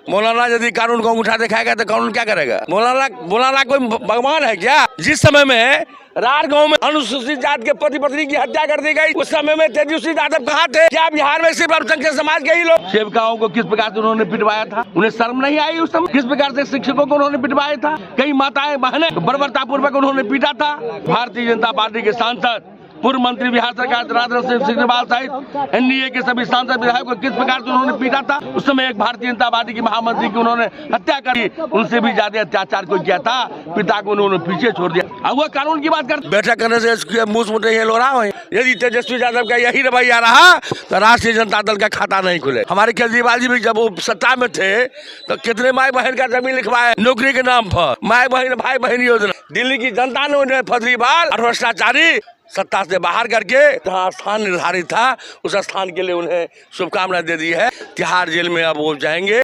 मौलाना यदि कानून को उठा दिखाएगा तो कानून क्या करेगा? मौलाना कोई भगवान है क्या? जिस समय में रार गांव में अनुसूचित जाति के पति पत्नी की हत्या कर दी गई, उस समय में तेजस्वी यादव कहाँ थे? क्या बिहार में सिर्फ अल्पसंख्यक समाज के ही लोग? सेवकाओं को किस प्रकार से उन्होंने पिटवाया था? उन्हें शर्म नहीं आई उस समय? किस प्रकार से शिक्षकों को उन्होंने पिटवाया था? कई माताएं बहनें बर्बरता पूर्वक उन्होंने पीटा था। भारतीय जनता पार्टी के सांसद, पूर्व मंत्री बिहार सरकार राजरथ सिग्रीवाल सहित एनडीए के सभी सांसद विधायकों को किस प्रकार से उन्होंने पीटा था? उस समय एक भारतीय जनता पार्टी की महामंत्री की उन्होंने हत्या करी, उनसे भी ज्यादा अत्याचार को किया था। पिता को उन्होंने पीछे छोड़ दिया। अब वो कानून की बात करते, बैठक करने से मुंह मुटे लो रहा है। यदि तेजस्वी यादव का यही रवैया रहा तो राष्ट्रीय जनता दल का खाता नहीं खुले। हमारे केजरीवाल जी भी जब वो सत्ता में थे तो कितने माई बहन का जमीन लिखवाए नौकरी के नाम पर, माई बहन भाई बहन योजना। दिल्ली की जनता ने उन्हें फर्जीवाल और भ्रष्टाचारी सत्ता से बाहर करके जहाँ स्थान निर्धारित था उस स्थान के लिए उन्हें शुभकामनाएं दे दी है। तिहाड़ जेल में अब वो जाएंगे।